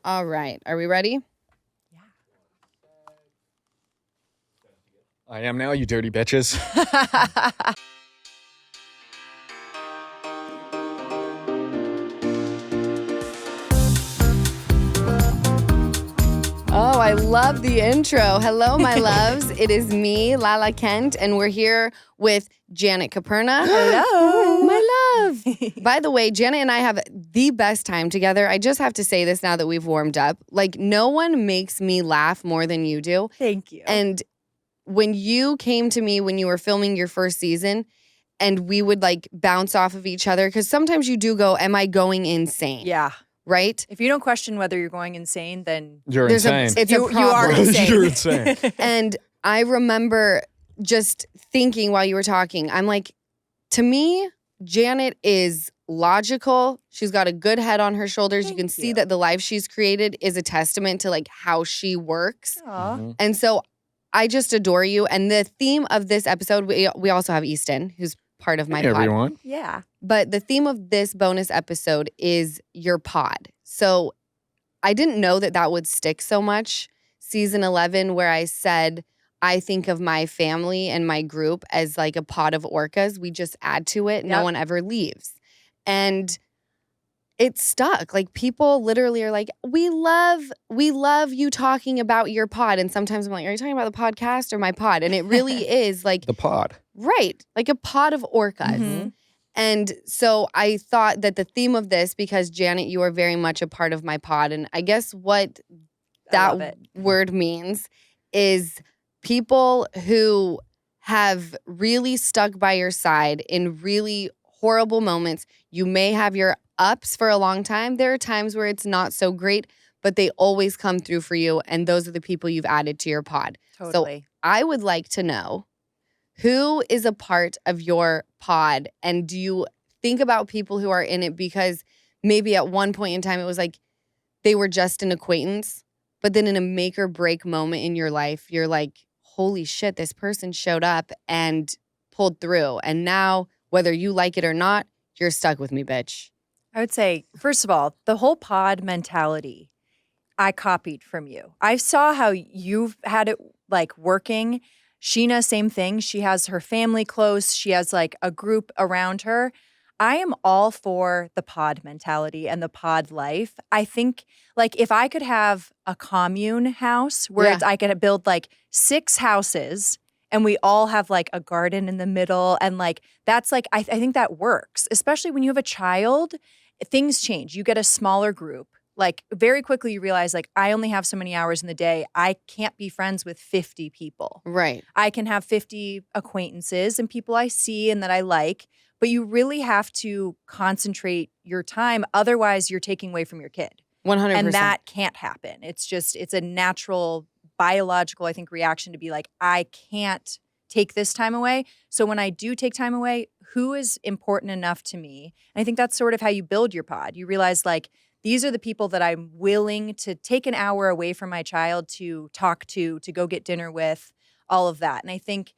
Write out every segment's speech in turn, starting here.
All right. Are we ready? I am now, you dirty bitches. Oh, I love the intro. Hello, my loves. It is me, Lala Kent, and we're here with Janet Caperna. Hello. My love. By the way, Janet and I have the best time together. I just have to say this now that we've warmed up. Like, no one makes me laugh more than you do. Thank you. And when you came to me when you were filming your first season, and we would like bounce off of each other, because sometimes you do go, am I going insane? Yeah. Right? If you don't question whether you're going insane, then You're insane. It's a you problem. are insane. You're insane. And I remember just thinking while you were talking, I'm like, to me, Janet is logical. She's got a good head on her shoulders. You can see that the life she's created is a testament to like how she works. Aw. And so I just adore you. And the theme of this episode, we also have Easton, who's part of my Hey, pod. everyone. Yeah. But the theme of this bonus episode is your pod. So I didn't know that would stick so much. Season 11, where I said, I think of my family and my group as like a pod of orcas. We just add to it. No Yep. one ever leaves. And it stuck. Like people literally are like, we love you talking about your pod. And sometimes I'm like, are you talking about the podcast or my pod? And it really is like, The pod. right, like a pod of orcas. Mhm. And so I thought that the theme of this, because Janet, you are very much a part of my pod. And I guess what I love that it. word means is people who have really stuck by your side in really horrible moments. You may have your ups for a long time. There are times where it's not so great, but they always come through for you. And those are the people you've added to your pod. Totally. So I would like to know, who is a part of your pod? And do you think about people who are in it because maybe at one point in time it was like they were just an acquaintance, but then in a make or break moment in your life, you're like, holy shit, this person showed up and pulled through. And now, whether you like it or not, you're stuck with me, bitch. I would say, first of all, the whole pod mentality, I copied from you. I saw how you've had it like working. Sheena, same thing. She has her family close. She has like a group around her. I am all for the pod mentality and the pod life. I think like if I could have a commune house where I could build like 6 houses and we all have like a garden in the middle, and like that's like I think that works, especially when you have a child. Things change. You get a smaller group. Like very quickly you realize like I only have so many hours in the day. I can't be friends with 50 people. Right. I can have 50 acquaintances and people I see and that I like, but you really have to concentrate your time. Otherwise you're taking away from your kid. 100%. And that can't happen. It's a natural biological, I think, reaction to be like, I can't take this time away. So when I do take time away, who is important enough to me? And I think that's sort of how you build your pod. You realize like, these are the people that I'm willing to take an hour away from my child to talk to go get dinner with, all of that. And I think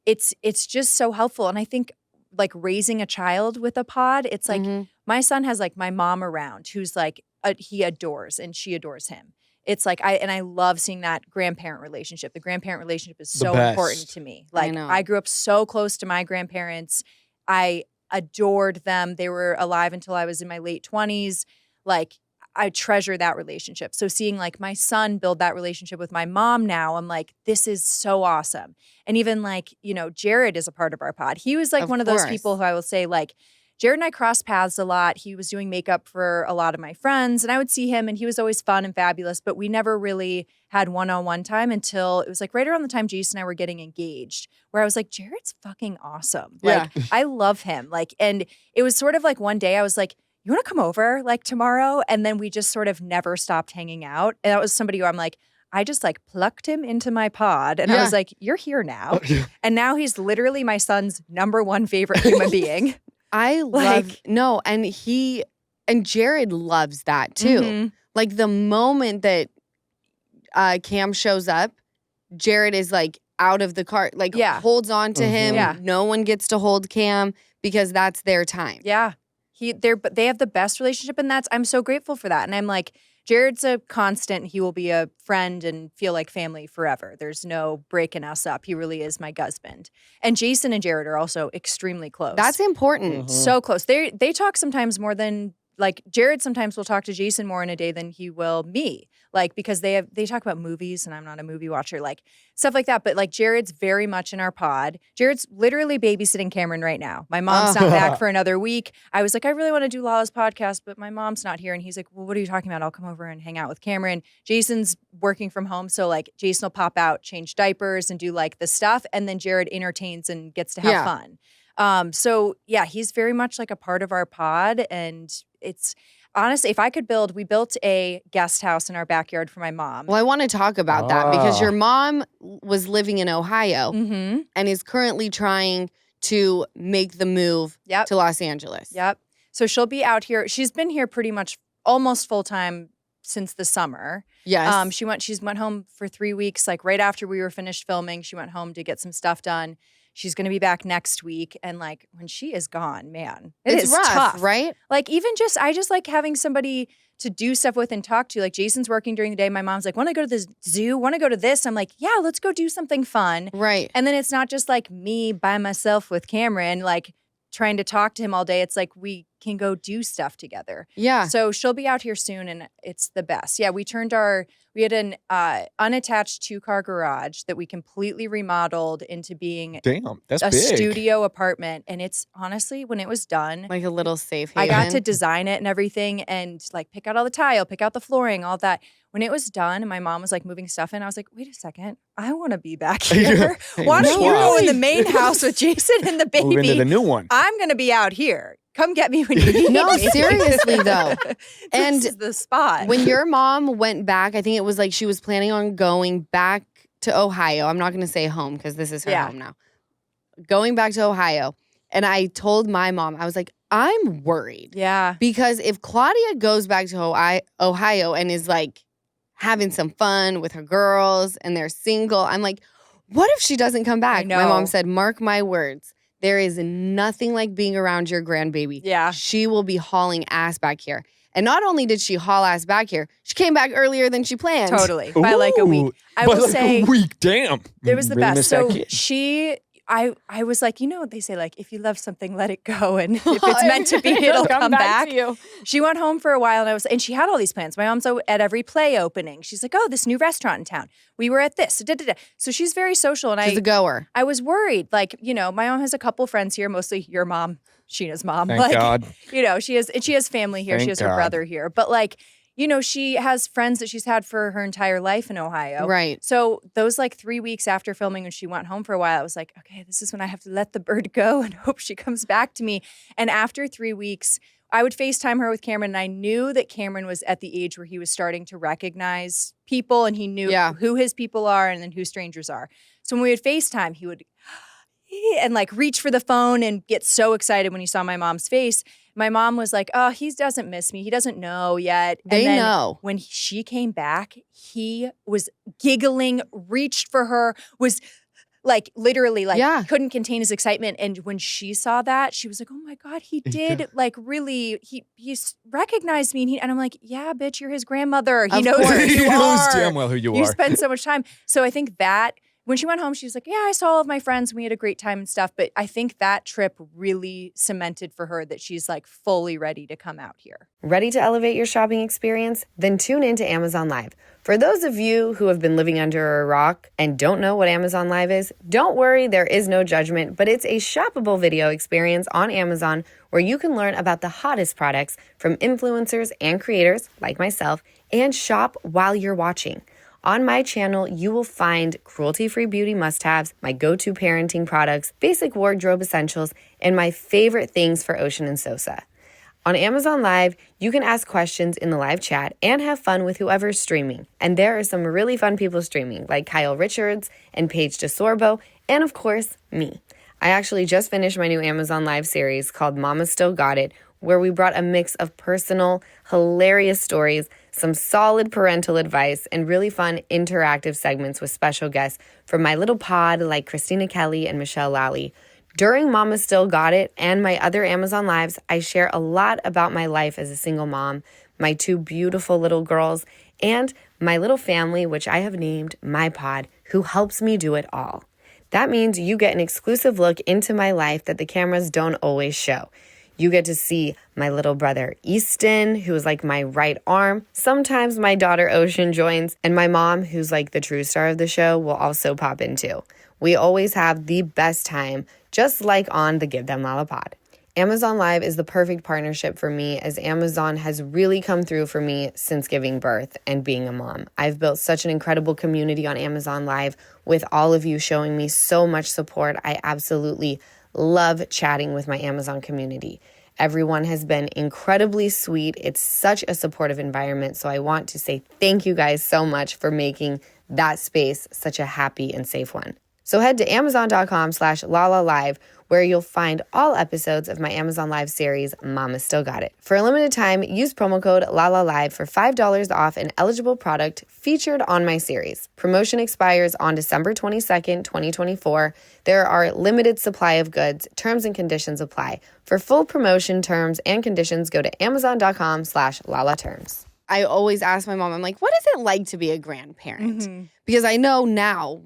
it's just so helpful. And I think like raising a child with a pod, it's like my son has like my mom around who's like, he adores and she adores him. It's like I love seeing that grandparent relationship. The grandparent relationship is so important to me. Like I grew up so close to my grandparents. I adored them. They were alive until I was in my late 20s. Like I treasure that relationship. So seeing like my son build that relationship with my mom now, I'm like, this is so awesome. And even like, you know, Jared is a part of our pod. He was like one of those people who I will say like, Jared and I crossed paths a lot. He was doing makeup for a lot of my friends and I would see him and he was always fun and fabulous, but we never really had one-on-one time until it was like right around the time Jason and I were getting engaged, where I was like, Jared's fucking awesome. Like, I love him. Like, and it was sort of like one day I was like, you want to come over like tomorrow? And then we just sort of never stopped hanging out. And that was somebody who I'm like, I just like plucked him into my pod and I was like, you're here now. And now he's literally my son's #1 favorite human being. I love, and Jared loves that too. Like the moment that Cam shows up, Jared is like out of the car, like holds on to him. Yeah. No one gets to hold Cam because that's their time. Yeah. They have the best relationship and I'm so grateful for that. And I'm like, Jared's a constant. He will be a friend and feel like family forever. There's no breaking us up. He really is my husband. And Jason and Jared are also extremely close. That's important. So close. They talk sometimes more than, like, Jared sometimes will talk to Jason more in a day than he will me. Like, because they talk about movies and I'm not a movie watcher, like stuff like that. But like Jared's very much in our pod. Jared's literally babysitting Cameron right now. My mom's not back for another week. I was like, I really want to do Lala's podcast, but my mom's not here. And he's like, well, what are you talking about? I'll come over and hang out with Cameron. Jason's working from home. So like Jason will pop out, change diapers and do like the stuff. And then Jared entertains and gets to have fun. So yeah, he's very much like a part of our pod. And it's honestly, if I could we built a guest house in our backyard for my mom. Well, I want to talk about that because your mom was living in Ohio and is currently trying to make the move to Los Angeles. Yep. So she'll be out here. She's been here pretty much almost full time since the summer. Yes. She went home for 3 weeks, like right after we were finished filming. She went home to get some stuff done. She's going to be back next week. And like when she is gone, man, it's rough, tough, right? Like I just like having somebody to do stuff with and talk to. Like Jason's working during the day. My mom's like, want to go to the zoo? Want to go to this? I'm like, yeah, let's go do something fun. Right. And then it's not just like me by myself with Cameron, like trying to talk to him all day. It's like we can go do stuff together. Yeah. So she'll be out here soon and it's the best. Yeah, we had an unattached 2-car garage that we completely remodeled into being that's a big. studio apartment. And it's honestly, when it was done, like a little safe haven. I got to design it and everything and like pick out all the tile, pick out the flooring, all that. When it was done and my mom was like moving stuff in, I was like, wait a second, I want to be back here. Why don't you go in the main house with Jason and the baby? Move into the new one. I'm going to be out here. Come get me when you need No, me. seriously though. And this is the spot. When your mom went back, I think it was like she was planning on going back to Ohio. I'm not going to say home because this is her home now. Going back to Ohio. And I told my mom, I was like, I'm worried. Yeah. Because if Claudia goes back to Ohio and is like having some fun with her girls and they're single, I'm like, what if she doesn't come back? My mom said, mark my words. There is nothing like being around your grandbaby. Yeah. She will be hauling ass back here. And not only did she haul ass back here, she came back earlier than she planned. Totally. By like a week. I will say. A week, damn. It was the Really best. So I was like, you know what they say, like, if you love something, let it go. And if it's meant to be, it'll come back. To you. She went home for a while and she had all these plans. My mom's at every play opening. She's like, oh, this new restaurant in town. We were at this. So she's very social. And she's a goer. I was worried. Like, you know, my mom has a couple friends here, mostly your mom, Sheena's mom. Thank God. You know, she has family here. She has her brother here. But like, you know, she has friends that she's had for her entire life in Ohio. Right. So those like 3 weeks after filming when she went home for a while, I was like, okay, this is when I have to let the bird go and hope she comes back to me. And after 3 weeks, I would FaceTime her with Cameron. And I knew that Cameron was at the age where he was starting to recognize people and he knew who his people are and then who strangers are. So when we would FaceTime, he would and like reach for the phone and get so excited when he saw my mom's face. My mom was like, oh, he doesn't miss me. He doesn't know yet. They know. When she came back, he was giggling, reached for her, was like literally like couldn't contain his excitement. And when she saw that, she was like, oh my God, he did like really, he recognized me. And I'm like, yeah, bitch, you're his grandmother. He knows who you He knows are. damn well who you are. You spend so much time. So I think that when she went home, she was like, yeah, I saw all of my friends and we had a great time and stuff. But I think that trip really cemented for her that she's like fully ready to come out here. Ready to elevate your shopping experience? Then tune in to Amazon Live. For those of you who have been living under a rock and don't know what Amazon Live is, don't worry, there is no judgment, but it's a shoppable video experience on Amazon where you can learn about the hottest products from influencers and creators like myself and shop while you're watching. On my channel, you will find cruelty-free beauty must-haves, my go-to parenting products, basic wardrobe essentials, and my favorite things for Ocean and Sosa. On Amazon Live, you can ask questions in the live chat and have fun with whoever's streaming. And there are some really fun people streaming, like Kyle Richards and Paige DeSorbo, and of course, me. I actually just finished my new Amazon Live series called Mama Still Got It, where we brought a mix of personal, hilarious stories, some solid parental advice, and really fun interactive segments with special guests from my little pod like Christina Kelly and Michelle Lally. During Mama Still Got It and my other Amazon Lives, I share a lot about my life as a single mom, my 2 beautiful little girls, and my little family, which I have named My Pod, who helps me do it all. That means you get an exclusive look into my life that the cameras don't always show. You get to see my little brother, Easton, who is like my right arm. Sometimes my daughter, Ocean, joins, and my mom, who's like the true star of the show, will also pop in too. We always have the best time, just like on the Give Them Lala pod. Amazon Live is the perfect partnership for me, as Amazon has really come through for me since giving birth and being a mom. I've built such an incredible community on Amazon Live with all of you showing me so much support. I absolutely love chatting with my Amazon community. Everyone has been incredibly sweet. It's such a supportive environment. So I want to say thank you guys so much for making that space such a happy and safe one. So head to amazon.com/Lala Live, where you'll find all episodes of my Amazon Live series, Mama Still Got It. For a limited time, use promo code Lala Live for $5 off an eligible product featured on my series. Promotion expires on December 22nd, 2024. There are limited supply of goods. Terms and conditions apply. For full promotion terms and conditions, go to amazon.com/Lala Terms. I always ask my mom, I'm like, what is it like to be a grandparent? Mm-hmm. Because I know now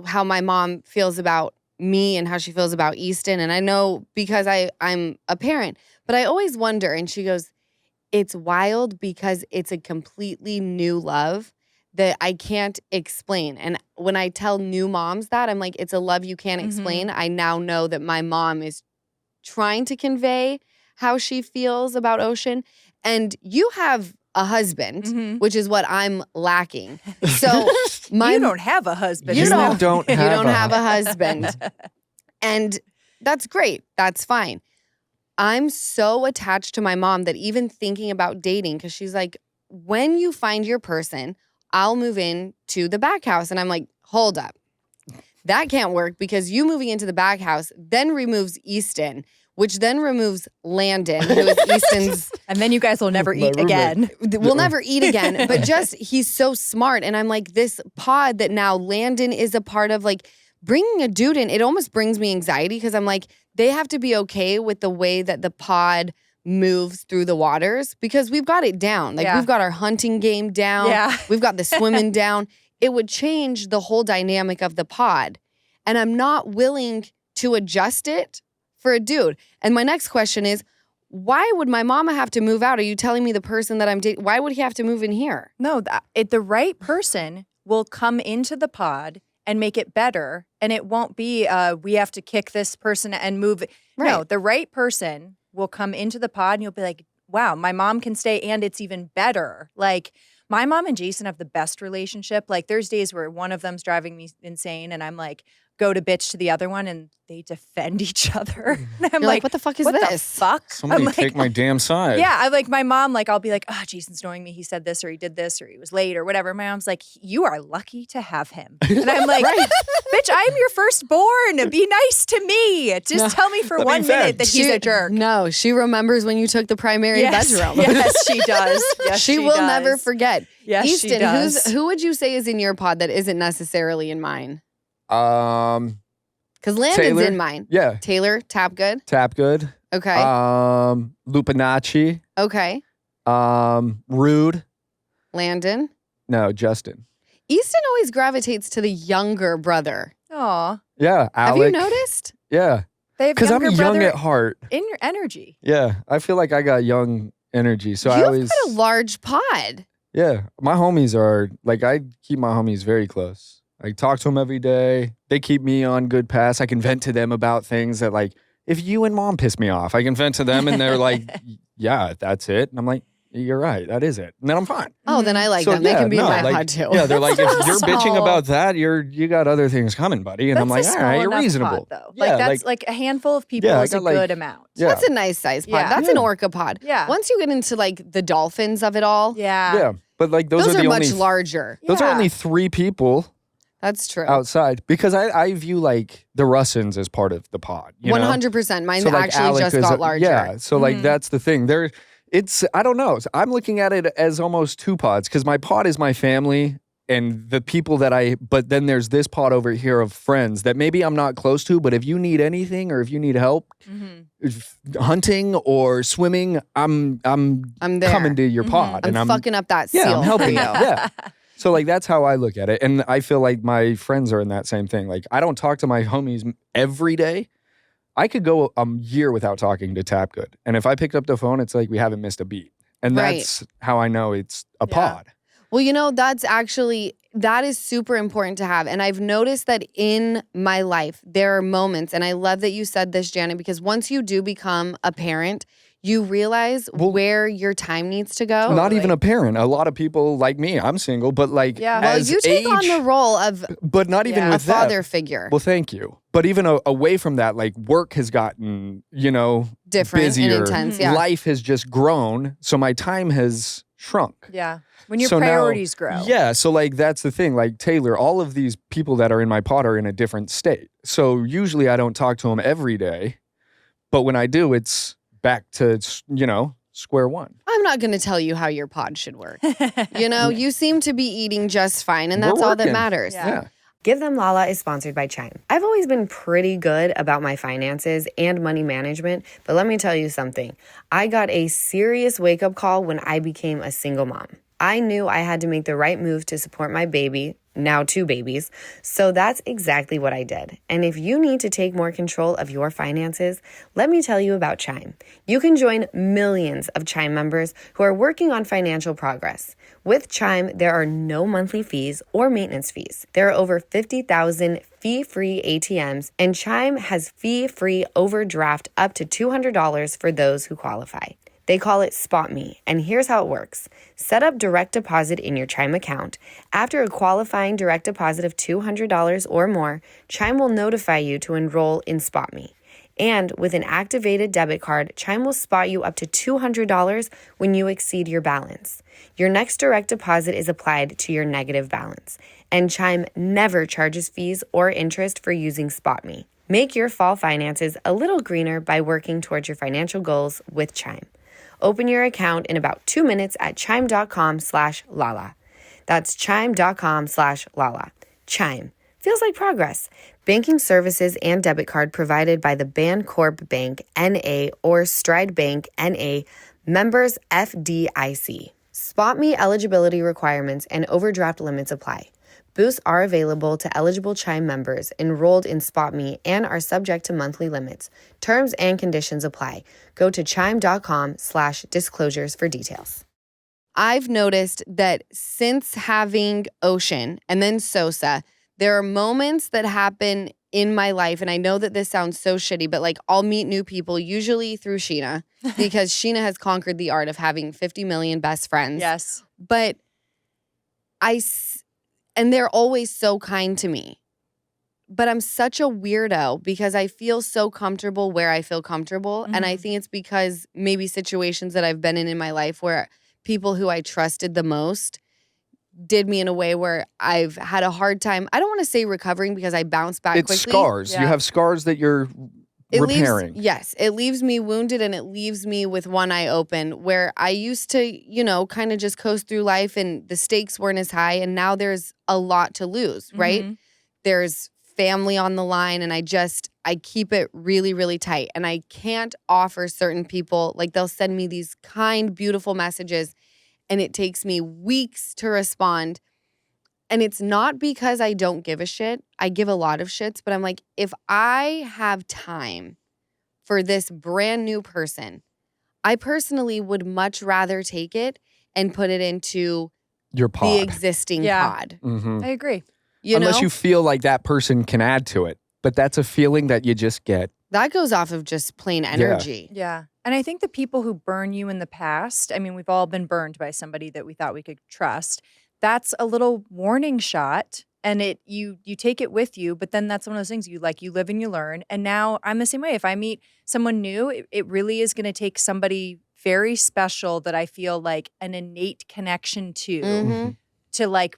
how my mom feels about me and how she feels about Easton. And I know because I'm a parent, but I always wonder. And she goes, it's wild because it's a completely new love that I can't explain. And when I tell new moms that, I'm like, it's a love you can't explain. I now know that my mom is trying to convey how she feels about Ocean. And you have a husband, which is what I'm lacking. So you don't have a husband. You don't have a husband. And that's great. That's fine. I'm so attached to my mom that even thinking about dating, because she's like, when you find your person, I'll move in to the back house. And I'm like, hold up. That can't work because you moving into the back house then removes Easton, which then removes Landon, who is Easton's. And then you guys will never eat again. We'll never eat again. But just, he's so smart. And I'm like, this pod that now Landon is a part of, like, bringing a dude in, it almost brings me anxiety because I'm like, they have to be okay with the way that the pod moves through the waters because we've got it down. Like, we've got our hunting game down. Yeah. We've got the swimming down. It would change the whole dynamic of the pod. And I'm not willing to adjust it for a dude. And my next question is, why would my mama have to move out? Are you telling me the person that I'm dating, why would he have to move in here? No, the right person will come into the pod and make it better. And it won't be, we have to kick this person and move it. Right. No, the right person will come into the pod and you'll be like, wow, my mom can stay and it's even better. Like, my mom and Jason have the best relationship. Like, there's days where one of them's driving me insane and I'm like, go to bitch to the other one and they defend each other. And I'm like, what the fuck is what this? The fuck? Somebody take my damn side. Yeah, I'm like, my mom, like, I'll be like, oh, Jason's annoying me. He said this or he did this or he was late or whatever. My mom's like, you are lucky to have him. And I'm like, bitch, I'm your firstborn. Be nice to me. Just tell me for 1 minute that he's a jerk. No, she remembers when you took the primary bedroom. Yes, she does. Yes, she will never forget. Yes, Easton, she does. who would you say is in your pod that isn't necessarily in mine? Because Landon's Taylor. in mine. Yeah. Taylor, tap good. Okay. Lupinacci. Okay. Rude. Landon. No, Justin. Easton always gravitates to the younger brother. Aw. Yeah, Alec. Have you noticed? Yeah. They have Because I'm younger young brother at heart. in your energy. Yeah, I feel like I got young energy. So I You've always, got a large pod. yeah, my homies are, like, I keep my homies very close. I talk to them every day. They keep me on good paths. I can vent to them about things that, like, if you and mom piss me off, I can vent to them and they're like, yeah, that's it. And I'm like, you're right, that is it. And then I'm fine. Oh, then I like So, them. They yeah, can be in no, my like, pod too. Yeah, they're like, if you're bitching small. about that, you got other things coming, buddy. And I'm like, all right, you're reasonable. Pod, though. Yeah, like, that's like a handful of people yeah, I is a got, like- good amount. Yeah. That's a nice size pod. Yeah. That's an orca pod. Yeah. Once you get into like the dolphins of it all, Yeah. Yeah, but like those those are are the much only larger. those are Yeah. only 3 people That's true. outside because I view like the Russins as part of the pod. You know? 100%. Mine So, like, actually Alec just is got larger. Yeah, so like that's the thing. I don't know. I'm looking at it as almost 2 pods because my pod is my family And the people but then there's this pod over here of friends that maybe I'm not close to, but if you need anything or if you need help hunting or swimming, I'm there. coming to your pod. I'm fucking up that seal. Yeah, I'm helping for you. you. Yeah. So like that's how I look at it. And I feel like my friends are in that same thing. Like I don't talk to my homies every day. I could go a year without talking to Tap Good. And if I picked up the phone, it's like we haven't missed a beat. And that's how I know it's a pod. Well, that is super important to have. And I've noticed that in my life, there are moments, and I love that you said this, Janet, because once you do become a parent, you realize where your time needs to go. Not even a parent. A lot of people like me, I'm single, but like as you take on the role of but not even with a father figure. Well, thank you. But even away from that, like work has gotten, different busier. and intense. Yeah. Life has just grown, so my time has shrunk. Yeah. When your priorities grow. Yeah. So like that's the thing. Like Taylor, all of these people that are in my pod are in a different state. So usually I don't talk to them every day. But when I do, it's back to, square one. I'm not going to tell you how your pod should work. You seem to be eating just fine, and that's all that matters. Yeah. Give Them Lala is sponsored by Chime. I've always been pretty good about my finances and money management, but let me tell you something. I got a serious wake-up call when I became a single mom. I knew I had to make the right move to support my baby, now 2 babies, so that's exactly what I did. And if you need to take more control of your finances, let me tell you about Chime. You can join millions of Chime members who are working on financial progress. With Chime, there are no monthly fees or maintenance fees. There are over 50,000 fee-free ATMs, and Chime has fee-free overdraft up to $200 for those who qualify. They call it Spot Me, and here's how it works. Set up direct deposit in your Chime account. After a qualifying direct deposit of $200 or more, Chime will notify you to enroll in Spot Me. And with an activated debit card, Chime will spot you up to $200 when you exceed your balance. Your next direct deposit is applied to your negative balance, and Chime never charges fees or interest for using Spot Me. Make your fall finances a little greener by working towards your financial goals with Chime. Open your account in about 2 minutes at chime.com/Lala. That's chime.com/Lala. Chime. Feels like progress. Banking services and debit card provided by the Bancorp Bank, N.A. or Stride Bank, N.A. Members FDIC. Spot Me eligibility requirements and overdraft limits apply. Boosts are available to eligible Chime members enrolled in Spot Me and are subject to monthly limits. Terms and conditions apply. Go to chime.com/disclosures for details. I've noticed that since having Ocean and then Sosa, there are moments that happen in my life, and I know that this sounds so shitty, but like I'll meet new people, usually through Sheena, because Sheena has conquered the art of having 50 million best friends. Yes. But and they're always so kind to me. But I'm such a weirdo because I feel so comfortable where I feel comfortable. And I think it's because maybe situations that I've been in my life where people who I trusted the most did me in a way where I've had a hard time. I don't want to say recovering because I bounce back quickly. It's scars. Yeah. You have scars that you're repairing. It leaves me wounded and it leaves me with one eye open where I used to, kind of just coast through life and the stakes weren't as high. And now there's a lot to lose, right? There's family on the line and I keep it really, really tight. And I can't offer certain people, like they'll send me these kind, beautiful messages and it takes me weeks to respond. And it's not because I don't give a shit. I give a lot of shits, but I'm like, if I have time for this brand new person, I personally would much rather take it and put it into your pod. the existing pod. I agree. Unless you feel like that person can add to it. But that's a feeling that you just get. That goes off of just plain energy. Yeah. And I think the people who burn you in the past, I mean, we've all been burned by somebody that we thought we could trust. That's a little warning shot and you take it with you, but then that's one of those things you live and you learn. And now I'm the same way. If I meet someone new, it really is going to take somebody very special that I feel like an innate connection to like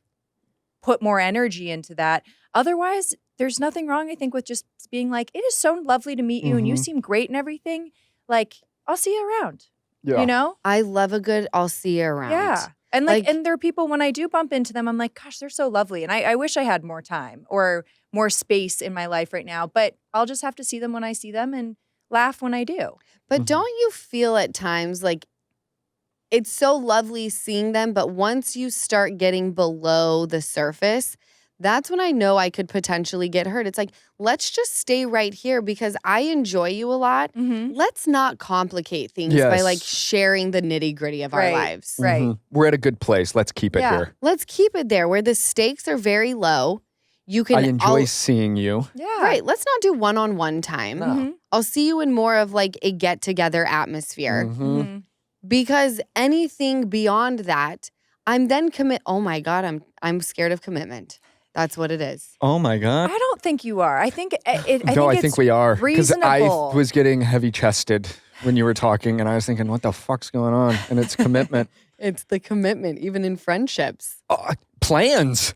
put more energy into that. Otherwise, there's nothing wrong, I think, with just being like, it is so lovely to meet you and you seem great and everything. Like, I'll see you around. Yeah. You know? I love a good I'll see you around. Yeah. And and there are people, when I do bump into them, I'm like, gosh, they're so lovely. And I wish I had more time or more space in my life right now. But I'll just have to see them when I see them and laugh when I do. But don't you feel at times like it's so lovely seeing them, but once you start getting below the surface, that's when I know I could potentially get hurt. It's like, let's just stay right here because I enjoy you a lot. Let's not complicate things by like sharing the nitty-gritty of our lives. Right. We're at a good place. Let's keep it here. Let's keep it there where the stakes are very low. You can. I enjoy seeing you. Yeah. Right. Let's not do one-on-one time. No. I'll see you in more of like a get-together atmosphere. Because anything beyond that, I'm then Oh my God, I'm scared of commitment. That's what it is. Oh my God. I don't think you are. I think I think we are. Because I reasonable. was getting heavy-chested when you were talking, and I was thinking, what the fuck's going on? And it's commitment. It's the commitment, even in friendships. Plans.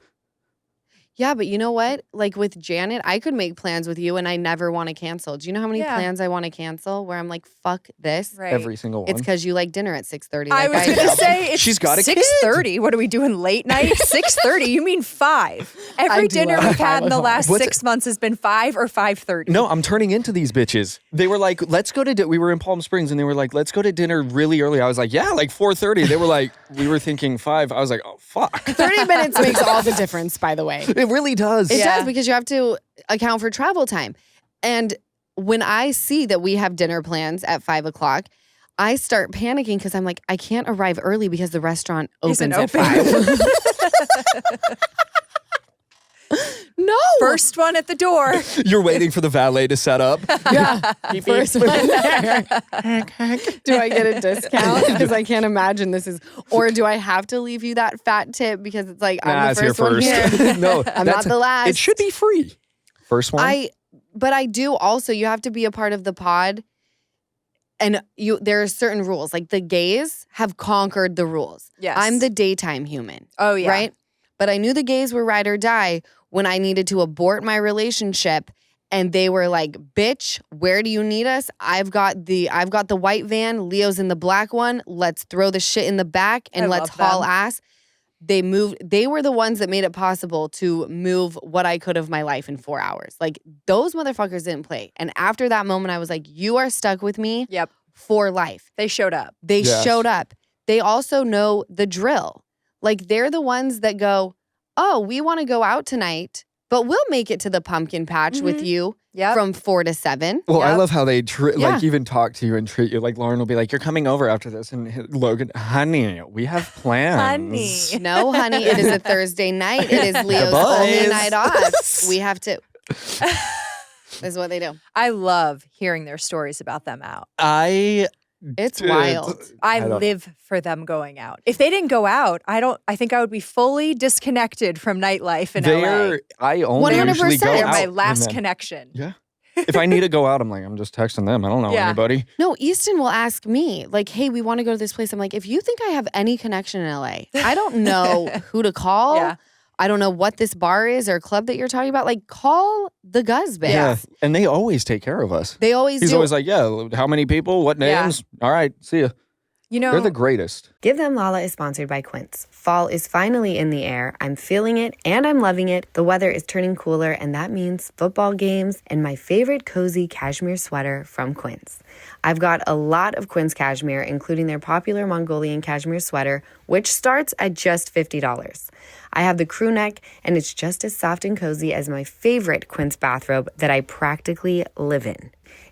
Yeah, but you know what? Like with Janet, I could make plans with you and I never want to cancel. Do you know how many plans I want to cancel where I'm like, fuck this? Right. Every single one. It's because you like dinner at 6:30. I was going to say, it's She's got a kid. 6:30. What are we doing, late night? 6:30? You mean 5. Every do dinner love we've had 5 in the last What's 6 months has been 5 or 5:30. No, I'm turning into these bitches. They were like, let's go to we were in Palm Springs, and they were like, let's go to dinner really early. I was like, yeah, like 4:30. They were like, we were thinking 5. I was like, oh, fuck. 30 minutes makes all the difference, by the way. It really does. It does because you have to account for travel time. And when I see that we have dinner plans at 5 o'clock, I start panicking because I'm like, I can't arrive early because the restaurant opens at 5. No. First one at the door. You're waiting for the valet to set up. Yeah. First one there. Do I get a discount? Because I can't imagine this is, or do I have to leave you that fat tip because it's like, I'm the first one here. No, I'm not the last. It should be free. First one. But I do also, you have to be a part of the pod. And there are certain rules. Like the gays have conquered the rules. Yes. I'm the daytime human. Oh, yeah. Right? But I knew the gays were ride or die when I needed to abort my relationship. And they were like, bitch, where do you need us? I've got the white van. Leo's in the black one. Let's throw the shit in the back and let's haul ass. They moved. They were the ones that made it possible to move what I could of my life in 4 hours. Like those motherfuckers didn't play. And after that moment, I was like, you are stuck with me for life. They showed up. They showed up. They also know the drill. Like they're the ones that go, oh, we want to go out tonight, but we'll make it to the pumpkin patch with you from 4 to 7. Well, I love how they like even talk to you and treat you. Like Lauren will be like, "You're coming over after this," and Logan, "Honey, we have plans." Honey. No, honey, it is a Thursday night. It is Leo's only night off. We have to. This is what they do. I love hearing their stories about them out. It's wild. I live for them going out. If they didn't go out, I think I would be fully disconnected from nightlife in LA. I only 100%. usually go They're out. my last connection. Yeah. If I need to go out, I'm like, I'm just texting them. I don't know anybody. No, Easton will ask me, like, hey, we want to go to this place. I'm like, if you think I have any connection in LA, I don't know who to call. Yeah. I don't know what this bar is or club that you're talking about. Like, call the Guzbans. Yeah. And they always take care of us. They always He's do. always like, yeah, how many people? What names? All right, see ya. You know, They're the greatest. Give Them Lala is sponsored by Quince. Fall is finally in the air. I'm feeling it and I'm loving it. The weather is turning cooler and that means football games and my favorite cozy cashmere sweater from Quince. I've got a lot of Quince cashmere, including their popular Mongolian cashmere sweater, which starts at just $50. I have the crew neck and it's just as soft and cozy as my favorite Quince bathrobe that I practically live in.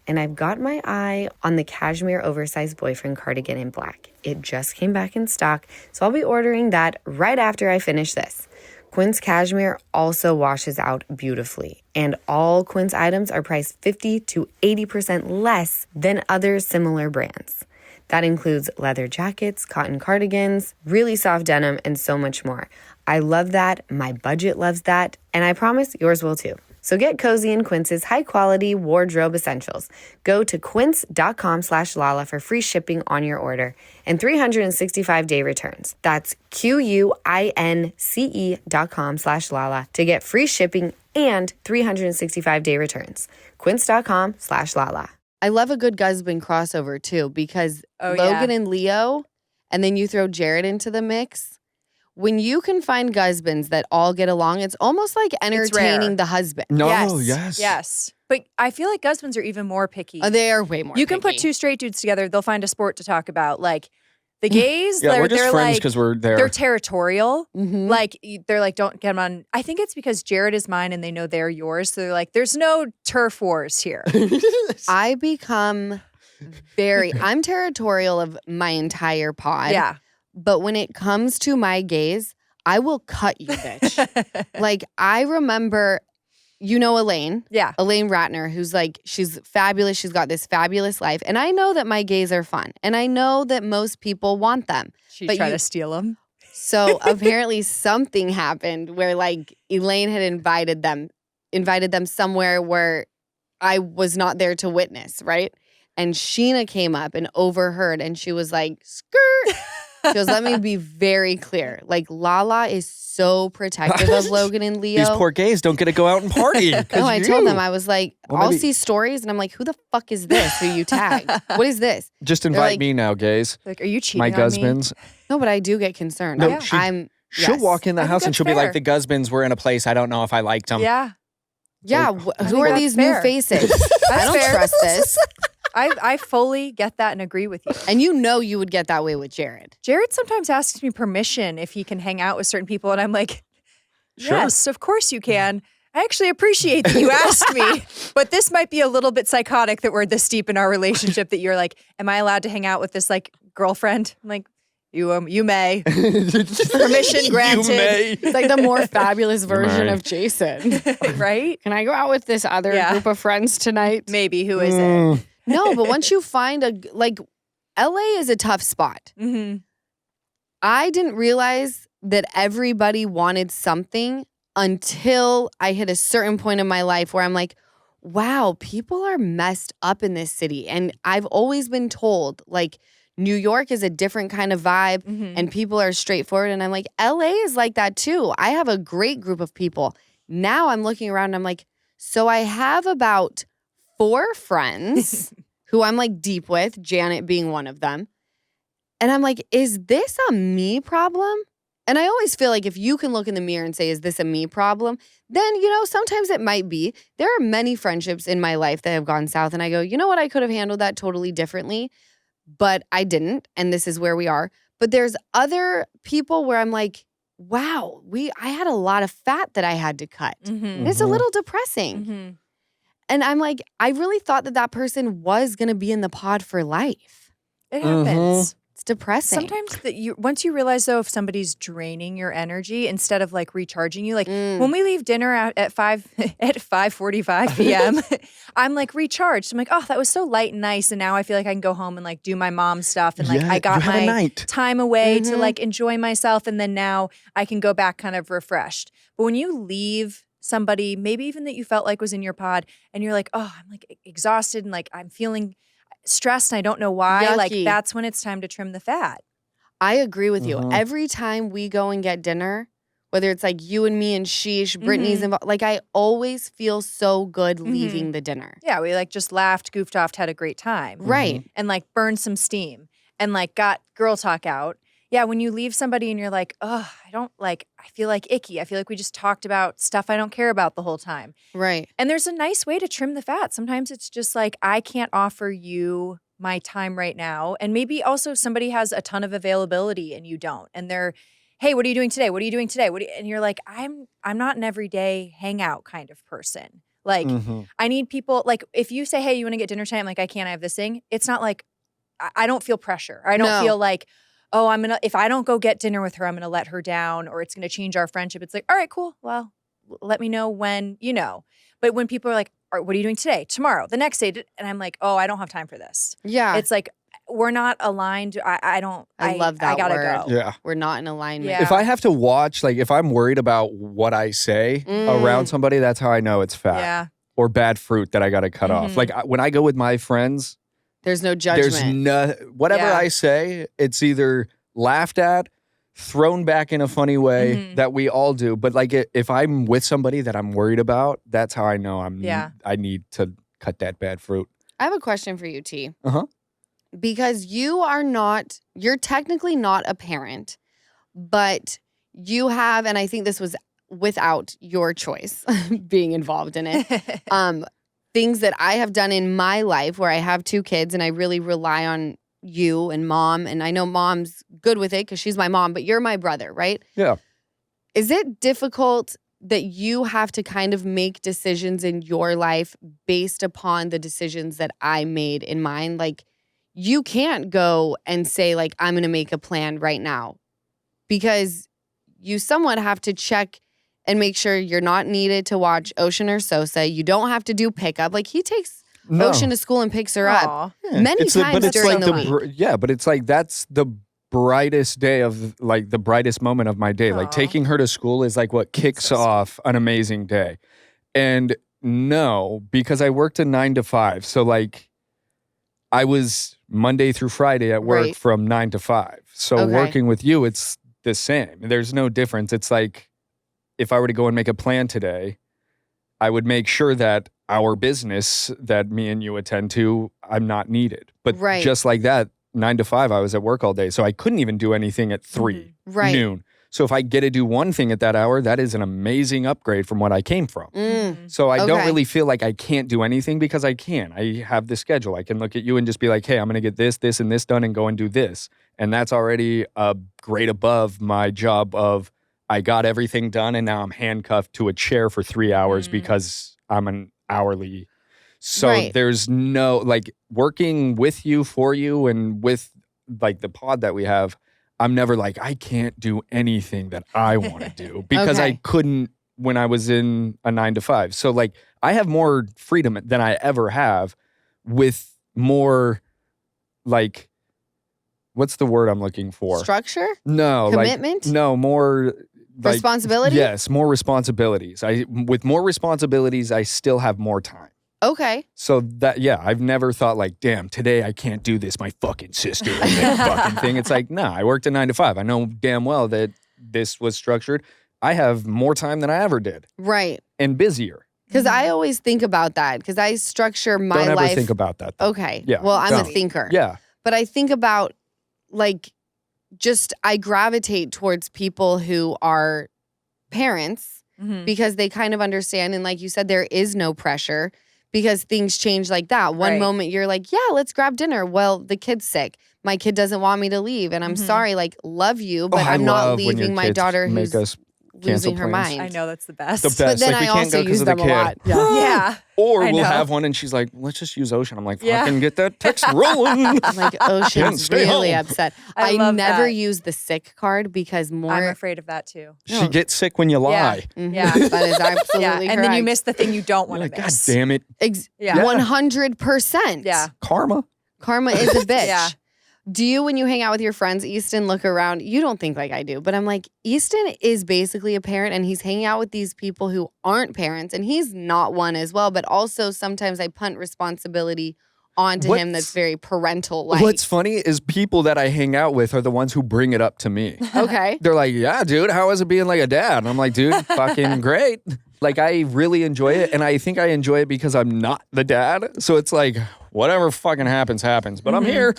And I've got my eye on the cashmere oversized boyfriend cardigan in black. It just came back in stock, so I'll be ordering that right after I finish this. Quince cashmere also washes out beautifully, and all Quince items are priced 50 to 80% less than other similar brands. That includes leather jackets, cotton cardigans, really soft denim, and so much more. I love that, my budget loves that, and I promise yours will too. So get cozy in Quince's high-quality wardrobe essentials. Go to quince.com/Lala for free shipping on your order and 365-day returns. That's QUINCE.com/Lala to get free shipping and 365-day returns. Quince.com/Lala. I love a good Guzban crossover too because Logan and Leo and then you throw Jared into the mix, when you can find husbands that all get along, it's almost like entertaining the husband. No, Yes. But I feel like husbands are even more picky. They are way more You can put picky. two straight dudes together, they'll find a sport to talk about. Like the gays, Yeah, we're just they're friends like, because we're there. they're territorial. Mhm. Like they're like, don't get them on. I think it's because Jared is mine and they know they're yours. So they're like, there's no turf wars here. I become I'm territorial of my entire pod. Yeah. But when it comes to my gays, I will cut you, bitch. Like, I remember, Elaine. Yeah. Elaine Ratner, who's like, she's fabulous. She's got this fabulous life. And I know that my gays are fun. And I know that most people want them. She But tried you- to steal them. So apparently something happened where like Elaine had invited them somewhere where I was not there to witness, right? And Sheena came up and overheard and she was like, skirt. She goes, let me be very clear. Like, Lala is so protective of Logan and Leo. These poor gays don't get to go out and party. No, I told them, I was like, Well, I'll maybe- see stories and I'm like, who the fuck is this who you tagged? What is this? Just invite like- me now, gays. Like, are you cheating My on me? husbands. No, but I do get concerned. No, Yes. She'll walk in the I think house and that's she'll be fair. like, the Gusbins were in a place. I don't know if I liked them. Yeah. Yeah, I who think are that's these fair. new faces? I don't fair. trust this. I fully get that and agree with you. And you would get that way with Jared. Jared sometimes asks me permission if he can hang out with certain people. And I'm like, Sure. yes, of course you can. I actually appreciate that you asked me, but this might be a little bit psychotic that we're this deep in our relationship that you're like, am I allowed to hang out with this like girlfriend? I'm like, you may. Permission granted. You may. It's like the more fabulous version Right. of Jason. Right? Can I go out with this other Yeah. group of friends tonight? Maybe. Who is it? Mm. No, but once you find LA is a tough spot. Mm-hmm. I didn't realize that everybody wanted something until I hit a certain point in my life where I'm like, wow, people are messed up in this city. And I've always been told, like, New York is a different kind of vibe Mm-hmm. and people are straightforward. And I'm like, LA is like that too. I have a great group of people. Now I'm looking around and I'm like, so I have about 4 friends who I'm like deep with, Janet being one of them. And I'm like, is this a me problem? And I always feel like if you can look in the mirror and say, is this a me problem? Then, sometimes it might be. There are many friendships in my life that have gone south. And I go, you know what? I could have handled that totally differently, but I didn't. And this is where we are. But there's other people where I'm like, wow, I had a lot of fat that I had to cut. Mm-hmm. And it's a little depressing. Mm-hmm. And I'm like, I really thought that person was going to be in the pod for life. It happens. It's depressing. Sometimes once you realize though, if somebody's draining your energy instead of like recharging you, like when we leave dinner at 5:45 p.m., I'm like recharged. I'm like, oh, that was so light and nice, and now I feel like I can go home and like do my mom stuff, and like Yeah, I got you had a my night. time away to Mhm. like enjoy myself, and then now I can go back kind of refreshed. But when you leave somebody, maybe even that you felt like was in your pod, and you're like, oh, I'm like exhausted and like I'm feeling stressed and I don't know why, like Yucky. that's when it's time to trim the fat. I agree with you. Mhm. Every time we go and get dinner, whether it's like you and me and Sheesh, Brittany's involved, like I always feel so good leaving the dinner. Yeah, we like just laughed, goofed off, had a great time. Right. And like burned some steam and like got girl talk out. Yeah, when you leave somebody and you're like, oh, I feel like icky. I feel like we just talked about stuff I don't care about the whole time. Right. And there's a nice way to trim the fat. Sometimes it's just like, I can't offer you my time right now. And maybe also somebody has a ton of availability and you don't. And they're, hey, what are you doing today? What are you doing today? And you're like, I'm not an everyday hangout kind of person. Like, Mhm. I need people, like, if you say, hey, you want to get dinner tonight? I'm like, I can't, I have this thing. It's not like, I don't feel pressure. I don't No. feel like, oh, if I don't go get dinner with her, I'm going to let her down or it's going to change our friendship. It's like, all right, cool. Well, let me know when, But when people are like, all right, what are you doing today? Tomorrow, the next day. And I'm like, oh, I don't have time for this. Yeah. It's like, we're not aligned. I love that I gotta word. go. Yeah. We're not in alignment. Yeah. If I have to watch, like if I'm worried about what I say Mm. around somebody, that's how I know it's fat Yeah. or bad fruit that I got to cut off. Mhm. Like when I go with my friends, There's no judgment. there's no, whatever Yeah. I say, it's either laughed at, thrown back in a funny way Mhm. that we all do. But like if I'm with somebody that I'm worried about, that's how I know Yeah. I need to cut that bad fruit. I have a question for you, T. Uh-huh. because you're technically not a parent, but you have, and I think this was without your choice being involved in it, things that I have done in my life where I have 2 kids and I really rely on you and mom. And I know mom's good with it because she's my mom, but you're my brother, right? Yeah. Is it difficult that you have to kind of make decisions in your life based upon the decisions that I made in mine? Like, you can't go and say, like, I'm going to make a plan right now, because you somewhat have to check and make sure you're not needed to watch Ocean or Sosa. You don't have to do pickup. Like, he takes Ocean to school and picks her up Aw. many times during the week. Yeah, but it's like that's the brightest day of like the brightest moment of my day. Like Aw. taking her to school is like what kicks So sweet. off an amazing day. And no, because I worked a 9 to 5. So like I was Monday through Friday at work Right. from 9 to 5. So Okay. working with you, it's the same. There's no difference. It's like if I were to go and make a plan today, I would make sure that our business that me and you attend to, I'm not needed. But Right. just like that, 9 to 5, I was at work all day. So I couldn't even do anything at 3 Right. noon. So if I get to do one thing at that hour, that is an amazing upgrade from what I came from. Mm. So I don't Okay. really feel like I can't do anything because I can. I have the schedule. I can look at you and just be like, hey, I'm going to get this, this, and this done and go and do this. And that's already a grade above my job of I got everything done and now I'm handcuffed to a chair for 3 hours because I'm an hourly. So Right. there's no, like, working with you, for you, and with like the pod that we have, I'm never like, I can't do anything that I want to do because I Okay. couldn't when I was in a 9 to 5. So like I have more freedom than I ever have with more like, what's the word I'm looking for? Structure? No, Commitment? like, no, more like, Responsibility? Yes, more responsibilities. With more responsibilities, I still have more time. Okay. So that, yeah, I've never thought like, damn, today I can't do this. My fucking sister and that fucking thing. It's like, nah, I worked a 9 to 5. I know damn well that this was structured. I have more time than I ever did Right. and busier. Because I always think about that because I structure my Don't ever life. think about that. Though. Okay. Yeah, Well, I'm a don't. thinker. Yeah. But I think about like just I gravitate towards people who are parents because they kind of understand. And like you said, there is no pressure because things change like that. One Right. moment you're like, yeah, let's grab dinner. Well, the kid's sick. My kid doesn't want me to leave. And I'm sorry, like, love you, but I I'm not love when your leaving my kids daughter make who's us cancel losing her plans. mind. I know, that's the best. The best. But then like, we I can't also go 'cause use of the them a kid. lot. Yeah. Yeah. Or I we'll know. have one and she's like, let's just use Ocean. I'm like, Yeah. fucking get that text rolling. I'm like, Ocean's stay really home. upset. I I love never that. use the sick card because I'm more. afraid of that too. She gets sick when you lie. Mhm, Yeah. that is absolutely Yeah. correct. And then you miss the thing you don't You're want like, to God miss. damn it. Yeah. 100%. Yeah. Karma. Karma is a bitch. Yeah. Do you, when you hang out with your friends, Easton, look around? You don't think like I do, but I'm like, Easton is basically a parent and he's hanging out with these people who aren't parents and he's not one as well. But also sometimes I punt responsibility onto him that's very parental like. What's funny is people that I hang out with are the ones who bring it up to me. Okay. They're like, yeah, dude, how is it being like a dad? And I'm like, dude, fucking great. Like, I really enjoy it. And I think I enjoy it because I'm not the dad. So it's like, whatever fucking happens, happens. But I'm here.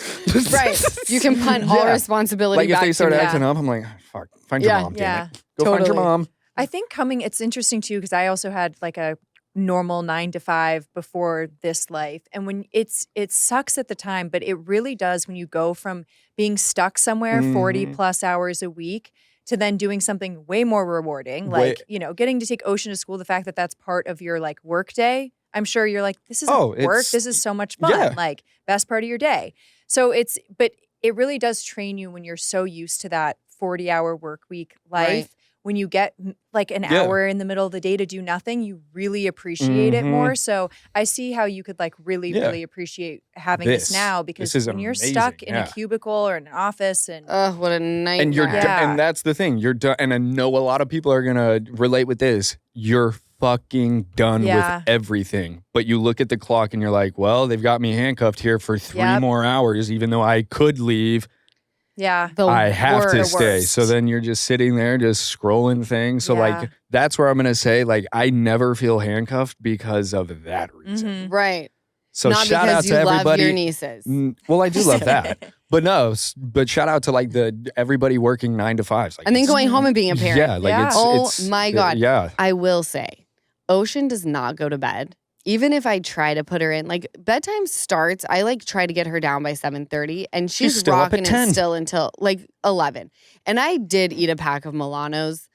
Right. You can punt all Yeah. responsibility Like, if back they start to me. acting up, I'm like, fuck, find your Yeah. mom, damn Yeah. it. Go find your Totally. mom. I think it's interesting too, because I also had like a normal 9 to 5 before this life. And when it sucks at the time, but it really does when you go from being stuck somewhere 40 plus hours a week to then doing something way more rewarding, like, getting to take Ocean to school, the fact that that's part of your like work day. I'm sure you're like, this isn't work. This is so much fun. Yeah. Like, best part of your day. So but it really does train you when you're so used to that 40-hour work week life. Right. When you get like an hour in the middle of the day to do nothing, you really appreciate it more. So I see how you could like really appreciate having this now, because is when you're amazing, stuck in a yeah. cubicle or in an office and What a nightmare. And you're Yeah. and that's the thing. You're done. And I know a lot of people are gonna relate with this. You're fucking done Yeah. with everything. But you look at the clock and you're like, well, they've got me handcuffed here for 3 Yep. more hours, even though I could leave. yeah. I have to worst. stay. So then you're just sitting there, just scrolling things. So Yeah. like that's where I'm gonna say, like, I never feel handcuffed because of that reason. Mhm. Right. So Not shout because out you to love everybody. your nieces. Well, I do love that, but but shout out to like everybody working 9 to 5s, like And then it's- going home and being a parent. Yeah, like Yeah. it's My God. yeah. I will say, Ocean does not go to bed. Even if I try to put her in, like bedtime starts, I like try to get her down by 7:30, and she's still up at rocking 10. it still until like 11. And I did eat a pack of Milanos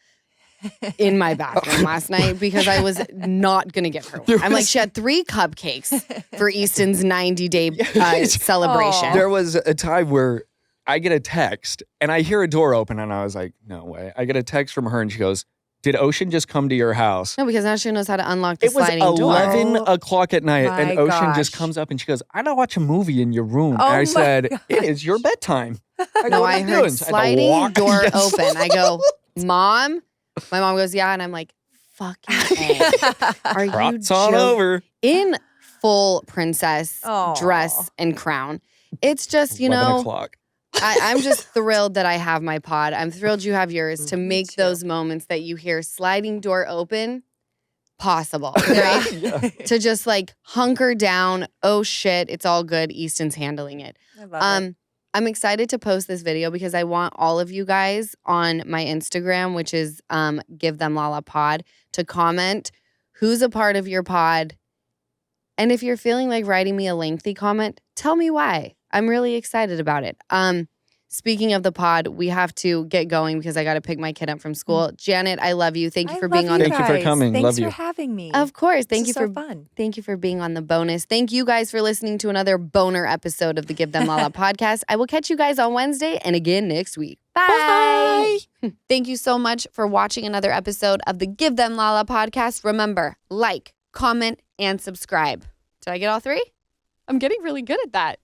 in my bathroom last night because I was not gonna give her one. I'm like, she had 3 cupcakes for Easton's 90-day celebration. There was a time where I get a text and I hear a door open and I was like, no way. I get a text from her and she goes, did Ocean just come to your house? No, because now she knows how to unlock the It was sliding door. 11 o'clock at night My and Ocean just gosh. comes up and she goes, I don't watch a movie in your room. Oh and I my said, gosh. it is your bedtime. I go, No, "What are I you heard doing?" So I had to sliding walk- door Yes. open. I go, Mom? My mom goes, yeah. And I'm like, fucking A. Are you Trots on joking? over. In full princess Aw. dress and crown. It's just, 11 o'clock. I'm just thrilled that I have my pod. I'm thrilled you have yours to make too. those moments that you hear sliding door open possible, right? Yeah. To just like hunker down. Oh shit, it's all good. Easton's handling it. I love it. I'm excited to post this video because I want all of you guys on my Instagram, which is Give Them Lala Pod, to comment who's a part of your pod. And if you're feeling like writing me a lengthy comment, tell me why. I'm really excited about it. Speaking of the pod, we have to get going because I got to pick my kid up from school. Janet, I love you. Thank you for being on Thank you for coming. Thanks Love for you. having me. Of course. This is so fun. Thank you for being on the bonus. Thank you guys for listening to another boner episode of the Give Them Lala podcast. I will catch you guys on Wednesday and again next week. Bye. Thank you so much for watching another episode of the Give Them Lala podcast. Remember, like, comment, and subscribe. Did I get all 3? I'm getting really good at that.